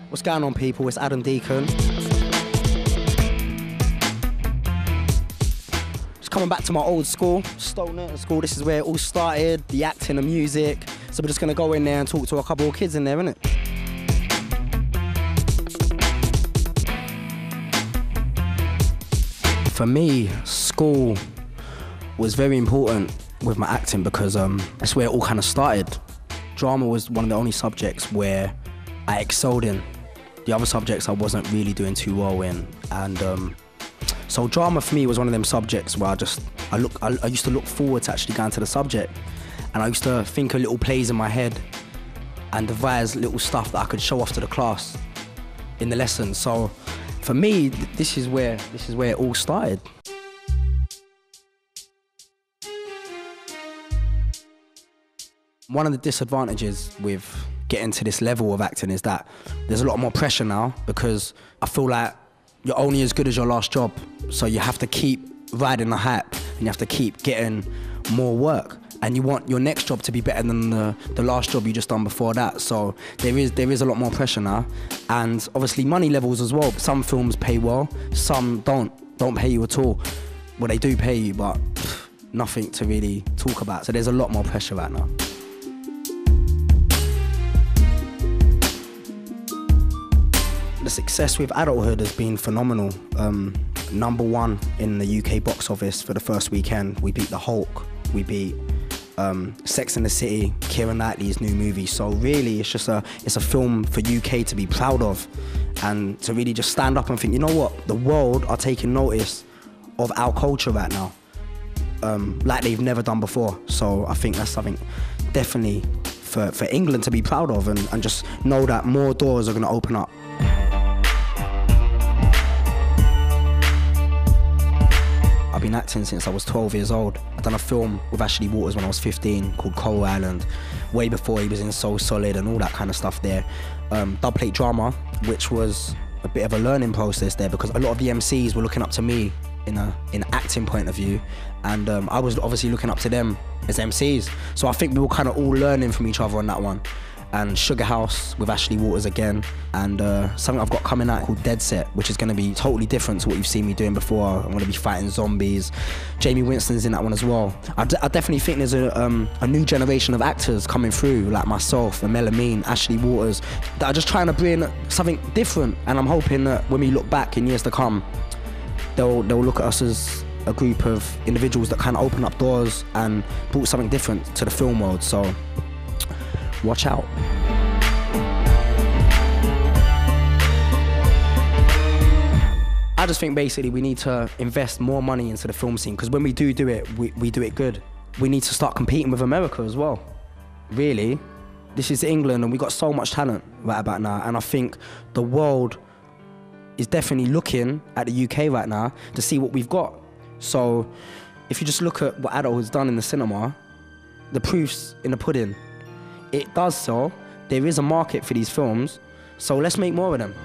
What's going on, people? It's Deacon. Just coming back to my old school, Stone School. This is where it all started, the acting, the music. So we're just gonna go in there and talk to a couple of kids in there, innit? For me, school was very important with my acting because that's where it all kind of started. Drama was one of the only subjects where I excelled in. The other subjects I wasn't really doing too well in, and so drama for me was one of them subjects where I used to look forward to actually going to the subject, and I used to think of little plays in my head and devise little stuff that I could show off to the class in the lesson. So for me, this is where it all started. One of the disadvantages with getting to this level of acting is that there's a lot more pressure now, because I feel like you're only as good as your last job. So you have to keep riding the hype and you have to keep getting more work. And you want your next job to be better than the last job you just done before that. So there is a lot more pressure now. And obviously money levels as well. Some films pay well, some don't pay you at all. Well, they do pay you, but nothing to really talk about. So there's a lot more pressure right now. The success with adulthood has been phenomenal. #1 in the UK box office for the first weekend. We beat The Hulk, we beat Sex and the City, Keira Knightley's new movie. So really, it's a film for UK to be proud of, and to really just stand up and think, you know what, the world are taking notice of our culture right now, like they've never done before. So I think that's something definitely for England to be proud of, and just know that more doors are going to open up. I've been acting since I was 12 years old. I've done a film with Ashley Waters when I was 15 called Coral Island, way before he was in So Solid and all that kind of stuff there. Dubplate drama, which was a bit of a learning process there, because a lot of the MCs were looking up to me in an acting point of view, and I was obviously looking up to them as MCs. So I think we were kind of all learning from each other on that one. And Sugar House with Ashley Waters again, and something I've got coming out called Dead Set, which is going to be totally different to what you've seen me doing before. I'm going to be fighting zombies. Jamie Winston's in that one as well. I definitely think there's a new generation of actors coming through, like myself, Amela Mean, Ashley Waters, that are just trying to bring something different. And I'm hoping that when we look back in years to come, they'll look at us as a group of individuals that kind of open up doors and brought something different to the film world. So watch out. I just think basically we need to invest more money into the film scene, because when we do it, we do it good. We need to start competing with America as well. Really, this is England and we got so much talent right about now, and I think the world is definitely looking at the UK right now to see what we've got. So if you just look at what adult has done in the cinema, the proof's in the pudding. It does so. There is a market for these films, so let's make more of them.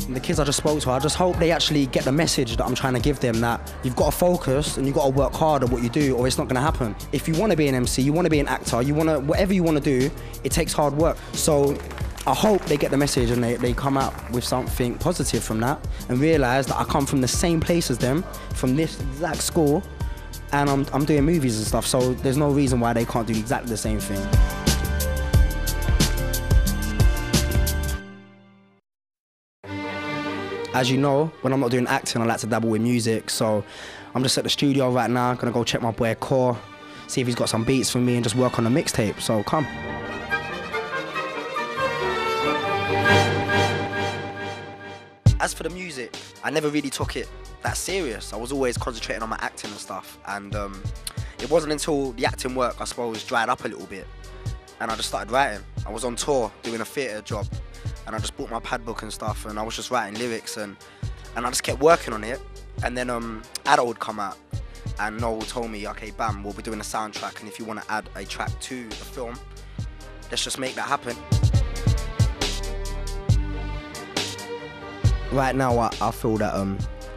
And the kids I just spoke to, I just hope they actually get the message that I'm trying to give them, that you've got to focus and you've got to work hard at what you do, or it's not going to happen. If you want to be an MC, you want to be an actor, whatever you want to do, it takes hard work. So I hope they get the message and they come out with something positive from that, and realise that I come from the same place as them, from this exact school, and I'm doing movies and stuff, so there's no reason why they can't do exactly the same thing. As you know, when I'm not doing acting, I like to dabble with music, so I'm just at the studio right now, gonna go check my boy Core, see if he's got some beats for me and just work on a mixtape, so come. As for the music, I never really took it that serious. I was always concentrating on my acting and stuff, and it wasn't until the acting work, I suppose, dried up a little bit, and I just started writing. I was on tour doing a theatre job, and I just bought my pad book and stuff, and I was just writing lyrics, and I just kept working on it. And then Adult would come out, and Noel told me, okay, bam, we'll be doing a soundtrack, and if you want to add a track to the film, let's just make that happen. Right now, I feel that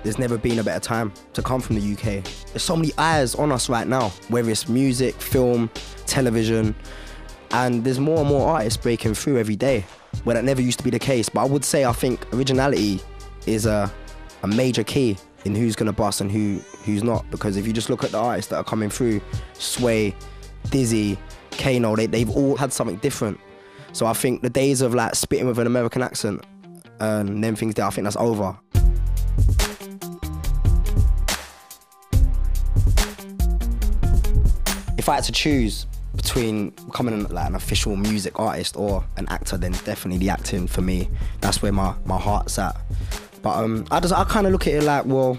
there's never been a better time to come from the UK. There's so many eyes on us right now, whether it's music, film, television, And there's more and more artists breaking through every day, where that never used to be the case. But I would say, I think originality is a major key in who's gonna bust and who's not. Because if you just look at the artists that are coming through, Sway, Dizzy, Kano, they've all had something different. So I think the days of like spitting with an American accent and them things there, I think that's over. If I had to choose between becoming like an official music artist or an actor, then definitely the acting for me. That's where my heart's at. But I kind of look at it like, well,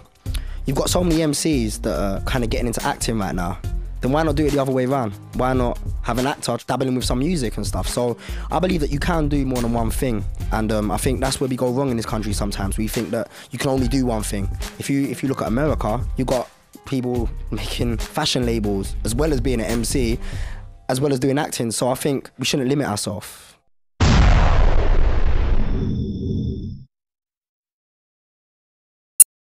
you've got so many MCs that are kind of getting into acting right now. Then why not do it the other way around? Why not have an actor dabbling with some music and stuff? So I believe that you can do more than one thing. And I think that's where we go wrong in this country sometimes. We think that you can only do one thing. If you look at America, you've got people making fashion labels as well as being an MC, as well as doing acting. So I think we shouldn't limit ourselves.